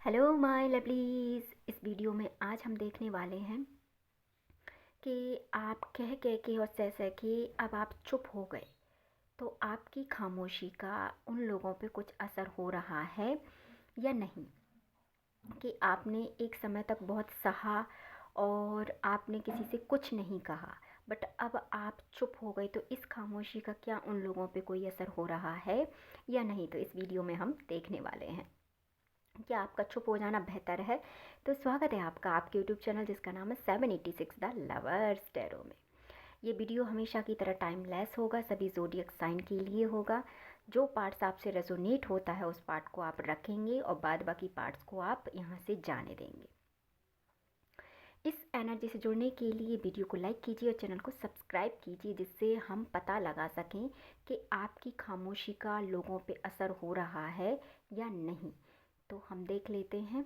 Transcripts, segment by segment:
Hello my lovelies. इस video में आज हम देखने वाले हैं कि आप कह कह के और सह सह के अब आप चुप हो गए, तो आपकी खामोशी का उन लोगों पे कुछ असर हो रहा है या नहीं। कि आपने एक समय तक बहुत सहा और आपने किसी से कुछ नहीं कहा, बट अब आप चुप हो गए, तो इस खामोशी का क्या उन लोगों पे कोई असर हो रहा है या नहीं, तो इस वीडियो में हम देखने वाले हैं। क्या आपका चुप हो जाना बेहतर है? तो स्वागत है आपका आपके यूट्यूब चैनल जिसका नाम है 786 द लवर्स टैरो में। ये वीडियो हमेशा की तरह टाइमलेस होगा, सभी ज़ोडिएक साइन के लिए होगा। जो पार्ट्स आपसे रेजोनेट होता है उस पार्ट को आप रखेंगे और बाद बाकी पार्ट्स को आप यहाँ से जाने देंगे। इस एनर्जी से जुड़ने के लिए वीडियो को लाइक कीजिए और चैनल को सब्सक्राइब कीजिए, जिससे हम पता लगा सकें कि आपकी खामोशी का लोगों पे असर हो रहा है या नहीं। तो हम देख लेते हैं।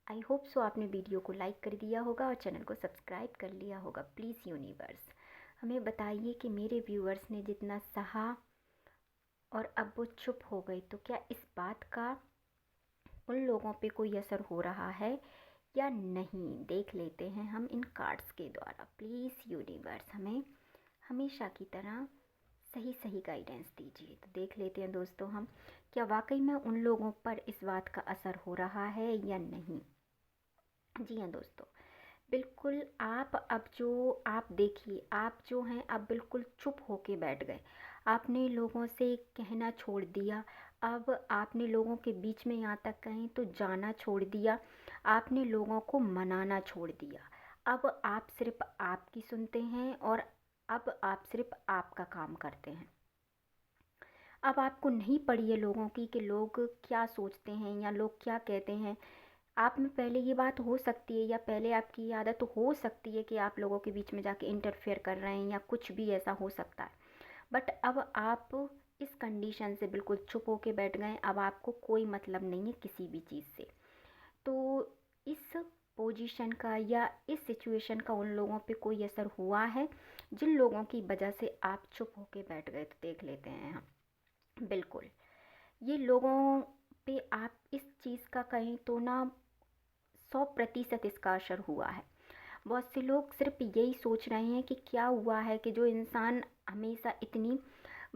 आई होप सो आपने वीडियो को लाइक कर दिया होगा और चैनल को सब्सक्राइब कर लिया होगा। प्लीज़ यूनिवर्स हमें बताइए कि मेरे व्यूअर्स ने जितना सहा और अब वो चुप हो गए, तो क्या इस बात का उन लोगों पे कोई असर हो रहा है या नहीं। देख लेते हैं हम इन कार्ड्स के द्वारा। प्लीज़ यूनिवर्स हमें हमेशा की तरह सही सही गाइडेंस दीजिए। तो देख लेते हैं दोस्तों हम, क्या वाकई में उन लोगों पर इस बात का असर हो रहा है या नहीं। जी हाँ दोस्तों, बिल्कुल। आप अब जो आप देखिए, आप जो हैं अब बिल्कुल चुप होके बैठ गए। आपने लोगों से कहना छोड़ दिया। अब आपने लोगों के बीच में यहाँ तक कहें तो जाना छोड़ दिया। आपने लोगों को मनाना छोड़ दिया। अब आप सिर्फ आपकी सुनते हैं और अब आप सिर्फ आपका काम करते हैं। अब आपको नहीं पड़ी है लोगों की कि लोग क्या सोचते हैं या लोग क्या कहते हैं। आप में पहले ये बात हो सकती है या पहले आपकी ये आदत तो हो सकती है कि आप लोगों के बीच में जाके इंटरफेयर कर रहे हैं या कुछ भी ऐसा हो सकता है। बट अब आप इस कंडीशन से बिल्कुल चुप होके बैठ गए। अब आपको कोई मतलब नहीं है किसी भी चीज़ से। तो इस पोजीशन का या इस सिचुएशन का उन लोगों पे कोई असर हुआ है जिन लोगों की वजह से आप चुप होके बैठ गए। तो देख लेते हैं हम। बिल्कुल, ये लोगों पे आप इस चीज़ का कहें तो ना 100% इसका असर हुआ है। बहुत से लोग सिर्फ यही सोच रहे हैं कि क्या हुआ है कि जो इंसान हमेशा इतनी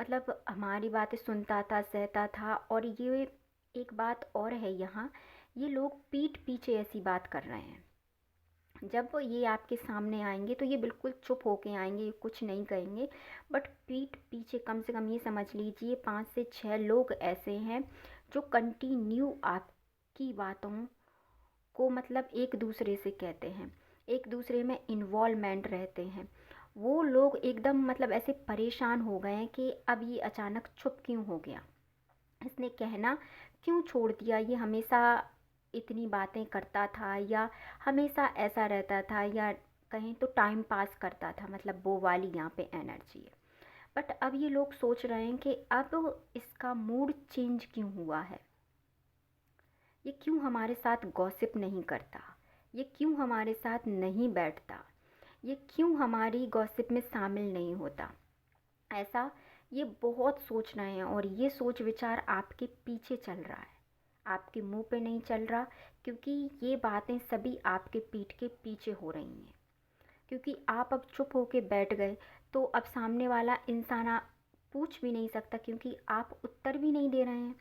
मतलब हमारी बातें सुनता था, सहता था, और ये एक बात और है यहाँ, ये लोग पीठ पीछे ऐसी बात कर रहे हैं। जब ये आपके सामने आएंगे तो ये बिल्कुल चुप होके आएंगे, ये कुछ नहीं कहेंगे। बट पीठ पीछे कम से कम ये समझ लीजिए 5 से 6 लोग ऐसे हैं जो कंटिन्यू आपकी बातों को मतलब एक दूसरे से कहते हैं, एक दूसरे में इन्वॉल्वमेंट रहते हैं। वो लोग एकदम मतलब ऐसे परेशान हो गए हैं कि अब ये अचानक चुप क्यों हो गया, इसने कहना क्यों छोड़ दिया, ये हमेशा इतनी बातें करता था या हमेशा ऐसा रहता था या कहें तो टाइम पास करता था, मतलब वो वाली यहाँ पे एनर्जी है। बट अब ये लोग सोच रहे हैं कि अब इसका मूड चेंज क्यों हुआ है, ये क्यों हमारे साथ गॉसिप नहीं करता, ये क्यों हमारे साथ नहीं बैठता, ये क्यों हमारी गॉसिप में शामिल नहीं होता। ऐसा ये बहुत सोच रहे हैं और ये सोच विचार आपके पीछे चल रहा है, आपके मुंह पे नहीं चल रहा। क्योंकि ये बातें सभी आपके पीठ के पीछे हो रही हैं। क्योंकि आप अब चुप होके बैठ गए, तो अब सामने वाला इंसान पूछ भी नहीं सकता, क्योंकि आप उत्तर भी नहीं दे रहे हैं।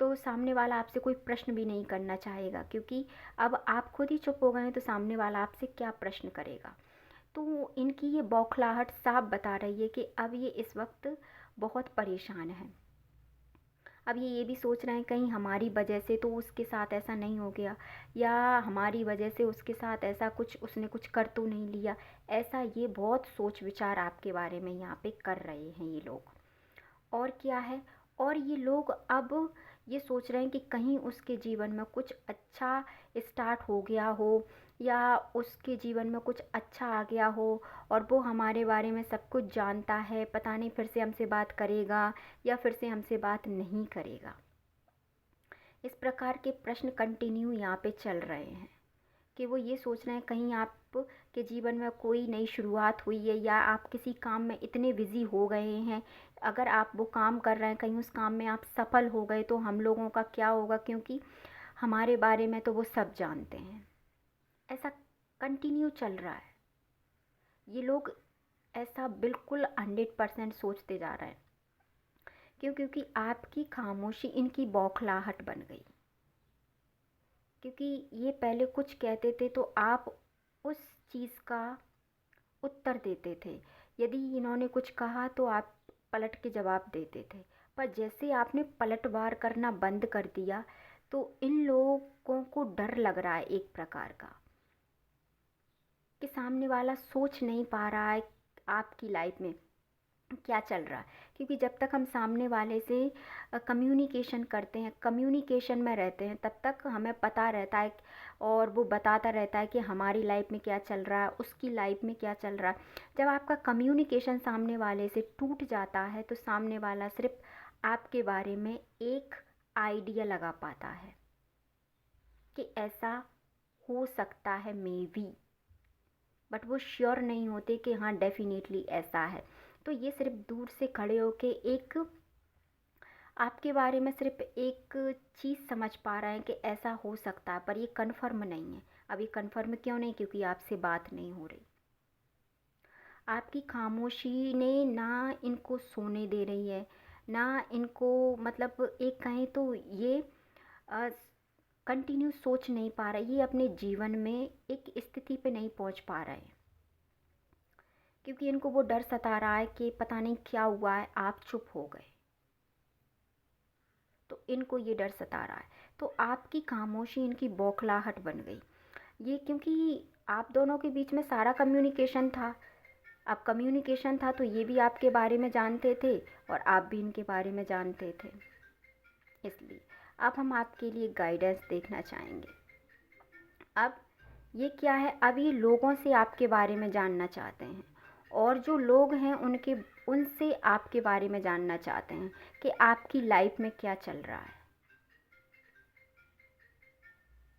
तो सामने वाला आपसे कोई प्रश्न भी नहीं करना चाहेगा, क्योंकि अब आप खुद ही चुप हो गए हैं, तो सामने वाला आपसे क्या प्रश्न करेगा। तो इनकी ये बौखलाहट साफ बता रही है कि अब ये इस वक्त बहुत परेशान है। अब ये भी सोच रहे हैं कहीं हमारी वजह से तो उसके साथ ऐसा नहीं हो गया, या हमारी वजह से उसके साथ ऐसा कुछ उसने कुछ कर तो नहीं लिया। ऐसा ये बहुत सोच विचार आपके बारे में यहाँ पे कर रहे हैं ये लोग। और क्या है, और ये लोग अब ये सोच रहे हैं कि कहीं उसके जीवन में कुछ अच्छा स्टार्ट हो गया हो या उसके जीवन में कुछ अच्छा आ गया हो और वो हमारे बारे में सब कुछ जानता है, पता नहीं फिर से हमसे बात करेगा या फिर से हमसे बात नहीं करेगा। इस प्रकार के प्रश्न कंटिन्यू यहाँ पे चल रहे हैं कि वो ये सोच रहे हैं कहीं आप के जीवन में कोई नई शुरुआत हुई है या आप किसी काम में इतने बिज़ी हो गए हैं। अगर आप वो काम कर रहे हैं, कहीं उस काम में आप सफल हो गए तो हम लोगों का क्या होगा, क्योंकि हमारे बारे में तो वो सब जानते हैं। ऐसा कंटिन्यू चल रहा है। ये लोग ऐसा बिल्कुल 100% सोचते जा रहे हैं। क्यों? क्योंकि आपकी खामोशी इनकी बौखलाहट बन गई। क्योंकि ये पहले कुछ कहते थे तो आप उस चीज़ का उत्तर देते थे। यदि इन्होंने कुछ कहा तो आप पलट के जवाब देते थे। पर जैसे आपने पलटवार करना बंद कर दिया तो इन लोगों को डर लग रहा है एक प्रकार का, कि सामने वाला सोच नहीं पा रहा है आपकी लाइफ में क्या चल रहा है। क्योंकि जब तक हम सामने वाले से कम्युनिकेशन करते हैं, कम्युनिकेशन में रहते हैं, तब तक हमें पता रहता है और वो बताता रहता है कि हमारी लाइफ में क्या चल रहा है, उसकी लाइफ में क्या चल रहा है। जब आपका कम्युनिकेशन सामने वाले से टूट जाता है तो सामने वाला सिर्फ आपके बारे में एक आइडिया लगा पाता है कि ऐसा हो सकता है, मे बी, बट वो श्योर नहीं होते कि हाँ डेफिनेटली ऐसा है। तो ये सिर्फ दूर से खड़े होके एक आपके बारे में सिर्फ एक चीज़ समझ पा रहे हैं कि ऐसा हो सकता है, पर ये कन्फर्म नहीं है। अब ये कन्फर्म क्यों नहीं? क्योंकि आपसे बात नहीं हो रही। आपकी खामोशी ने ना इनको सोने दे रही है, ना इनको, मतलब एक कहें तो ये कंटिन्यू सोच नहीं पा रहा, ये अपने जीवन में एक स्थिति पे नहीं पहुंच पा रहे हैं। क्योंकि इनको वो डर सता रहा है कि पता नहीं क्या हुआ है, आप चुप हो गए, तो इनको ये डर सता रहा है। तो आपकी खामोशी इनकी बौखलाहट बन गई। ये क्योंकि आप दोनों के बीच में सारा कम्युनिकेशन था। अब कम्युनिकेशन था तो ये भी आपके बारे में जानते थे और आप भी इनके बारे में जानते थे। इसलिए अब हम आपके लिए गाइडेंस देखना चाहेंगे। अब ये क्या है? अब ये लोगों से आपके बारे में जानना चाहते हैं और जो लोग हैं उनसे आपके बारे में जानना चाहते हैं कि आपकी लाइफ में क्या चल रहा है।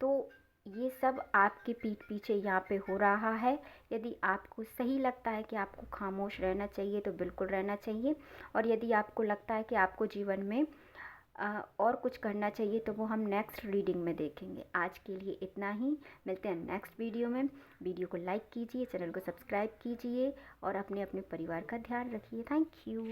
तो ये सब आपके पीठ पीछे यहाँ पे हो रहा है। यदि आपको सही लगता है कि आपको खामोश रहना चाहिए तो बिल्कुल रहना चाहिए, और यदि आपको लगता है कि आपको जीवन में और कुछ करना चाहिए तो वो हम नेक्स्ट रीडिंग में देखेंगे। आज के लिए इतना ही, मिलते हैं नेक्स्ट वीडियो में। वीडियो को लाइक कीजिए, चैनल को सब्सक्राइब कीजिए और अपने अपने परिवार का ध्यान रखिए। Thank you.